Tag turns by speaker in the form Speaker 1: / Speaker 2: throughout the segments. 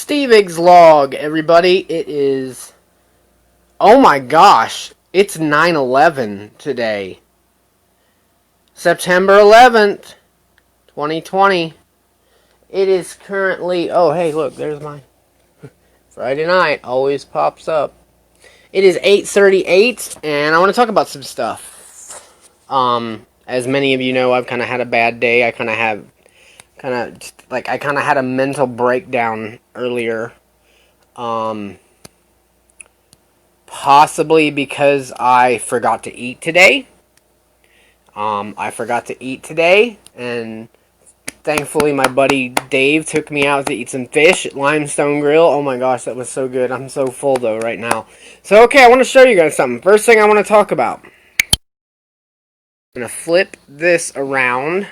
Speaker 1: Stevig's log, everybody. It is... Oh my gosh. It's 9/11 today. September 11th, 2020. It is currently... Oh, hey, look. There's my... Friday night. Always pops up. It is 8:38, and I want to talk about some stuff. As many of you know, I've kind of had a bad day. I kind of had a mental breakdown earlier. Possibly because I forgot to eat today. And thankfully my buddy Dave took me out to eat some fish at Limestone Grill. Oh my gosh, that was so good. I'm so full though right now. So okay, I want to show you guys something. First thing I want to talk about. I'm going to flip this around.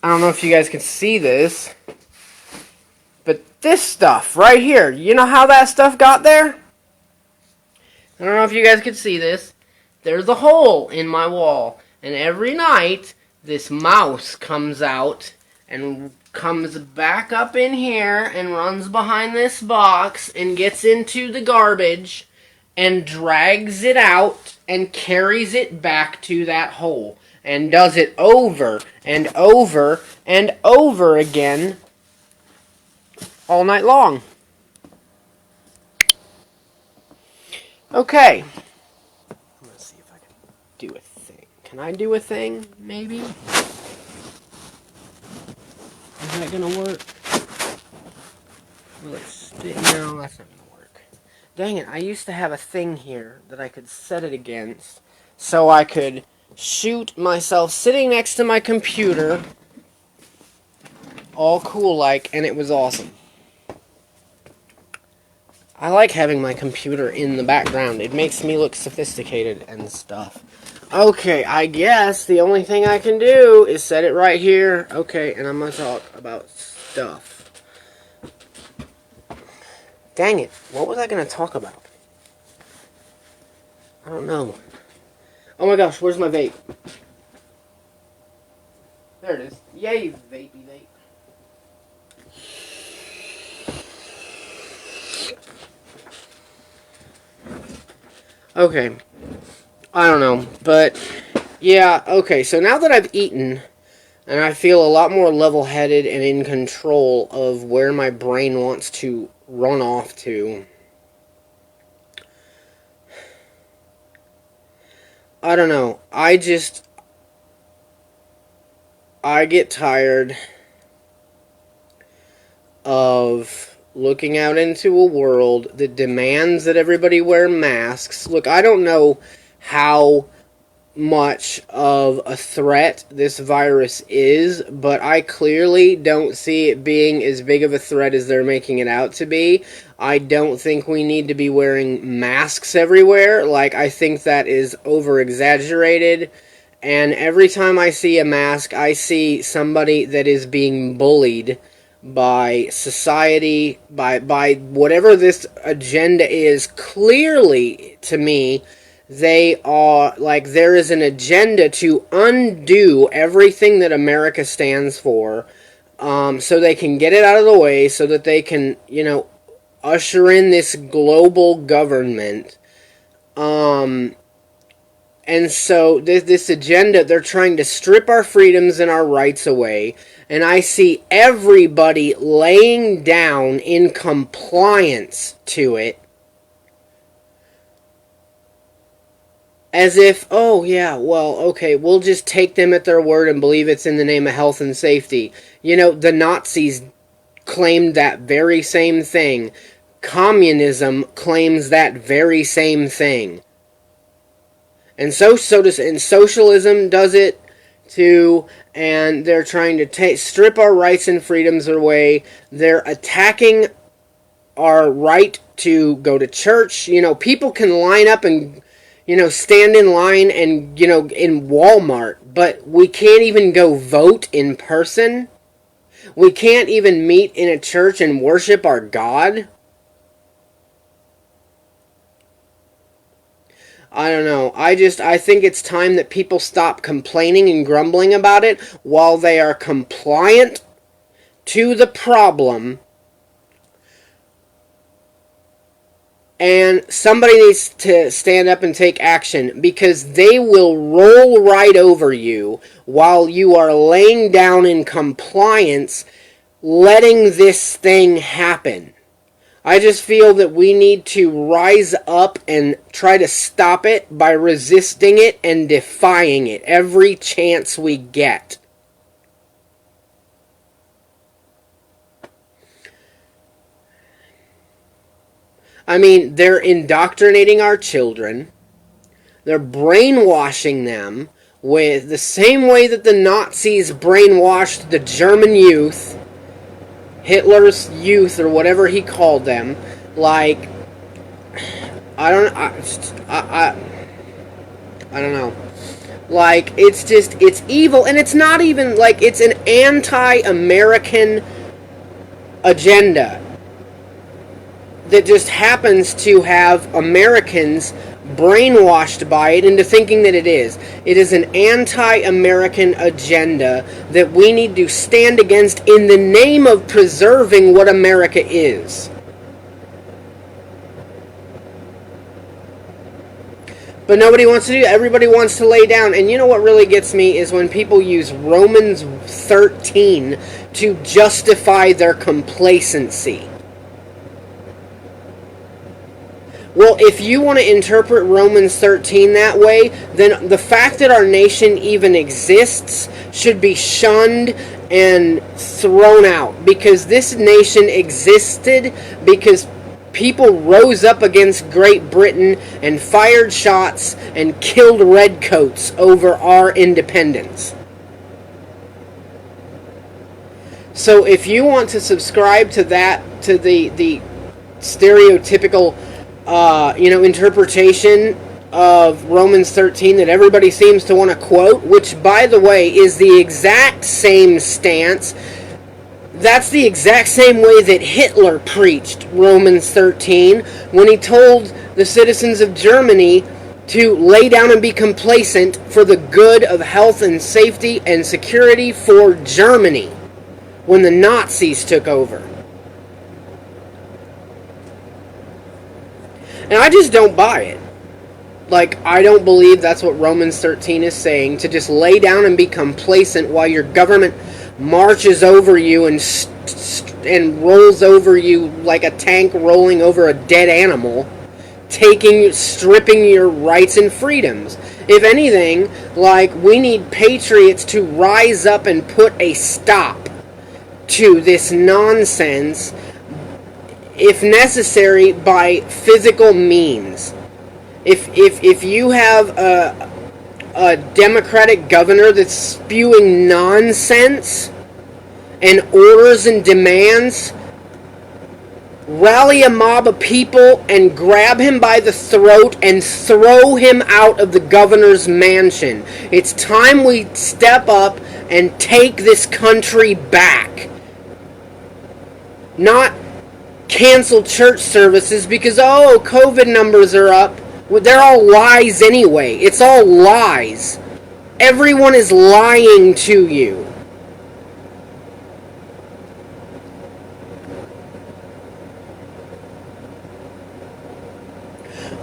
Speaker 1: I don't know if you guys can see this, but this stuff right here, you know how that stuff got there? I don't know if you guys can see this. There's a hole in my wall, and every night this mouse comes out and comes back up in here and runs behind this box and gets into the garbage and drags it out and carries it back to that hole and does it over and over and over again all night long. Okay. I'm going to see if I can do a thing. Can I do a thing, maybe? Is that going to work? Will it stick? No, that's not going to work. Dang it, I used to have a thing here that I could set it against so I could shoot myself sitting next to my computer all cool like, and it was awesome. I like having my computer in the background. It makes me look sophisticated and stuff. Okay, I guess the only thing I can do is set it right here. Okay, and I'm going to talk about stuff. Dang it, what was I going to talk about? I don't know. Oh my gosh, where's my vape? There it is. Yay, vapey vape. Okay. I don't know, but yeah, okay, so now that I've eaten and I feel a lot more level-headed and in control of where my brain wants to run off to, I don't know, I get tired of looking out into a world that demands that everybody wear masks. Look, I don't know how much of a threat this virus is, but I clearly don't see it being as big of a threat as they're making it out to be. I don't think we need to be wearing masks everywhere. Like, I think that is over-exaggerated. And every time I see a mask, I see somebody that is being bullied by society, by whatever this agenda is. Clearly, to me, they are, like, there is an agenda to undo everything that America stands for, so they can get it out of the way, so that they can, you know, usher in this global government. And so this agenda, they're trying to strip our freedoms and our rights away. And I see everybody laying down in compliance to it. As if, oh yeah, well, okay, we'll just take them at their word and believe it's in the name of health and safety. You know, the Nazis claimed that very same thing. Communism claims that very same thing. And socialism does it too, and they're trying to strip our rights and freedoms away. They're attacking our right to go to church. You know, people can line up and, you know, stand in line and, you know, in Walmart, but we can't even go vote in person. We can't even meet in a church and worship our God. I don't know. I think it's time that people stop complaining and grumbling about it while they are compliant to the problem, and somebody needs to stand up and take action, because they will roll right over you while you are laying down in compliance, letting this thing happen. I just feel that we need to rise up and try to stop it by resisting it and defying it every chance we get. I mean, they're indoctrinating our children. They're brainwashing them with the same way that the Nazis brainwashed the German youth, Hitler's youth, or whatever he called them. Like, I don't know. Like, it's evil, and it's not even, like, it's an anti-American agenda that just happens to have Americans brainwashed by it into thinking that it is. It is an anti-American agenda that we need to stand against in the name of preserving what America is. But nobody wants to do it. Everybody wants to lay down. And you know what really gets me is when people use Romans 13 to justify their complacency. Well, if you want to interpret Romans 13 that way, then the fact that our nation even exists should be shunned and thrown out. Because this nation existed because people rose up against Great Britain and fired shots and killed redcoats over our independence. So if you want to subscribe to that, to the stereotypical interpretation of Romans 13 that everybody seems to want to quote, which, by the way, is the exact same stance. That's the exact same way that Hitler preached Romans 13 when he told the citizens of Germany to lay down and be complacent for the good of health and safety and security for Germany when the Nazis took over. And I just don't buy it. Like, I don't believe that's what Romans 13 is saying, to just lay down and be complacent while your government marches over you and rolls over you like a tank rolling over a dead animal, stripping your rights and freedoms. If anything, like, we need patriots to rise up and put a stop to this nonsense, if necessary, by physical means. If you have a Democratic governor that's spewing nonsense and orders and demands, rally a mob of people and grab him by the throat and throw him out of the governor's mansion. It's time we step up and take this country back. Not cancel church services because, COVID numbers are up. Well, they're all lies anyway. It's all lies. Everyone is lying to you.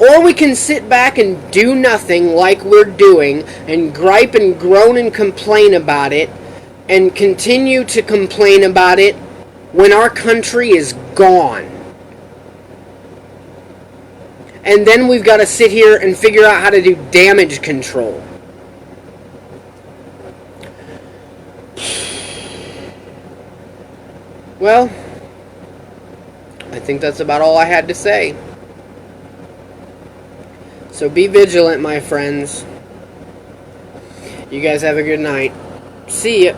Speaker 1: Or we can sit back and do nothing like we're doing and gripe and groan and complain about it and continue to complain about it when our country is gone. And then we've got to sit here and figure out how to do damage control. Well, I think that's about all I had to say. So be vigilant, my friends. You guys have a good night. See ya.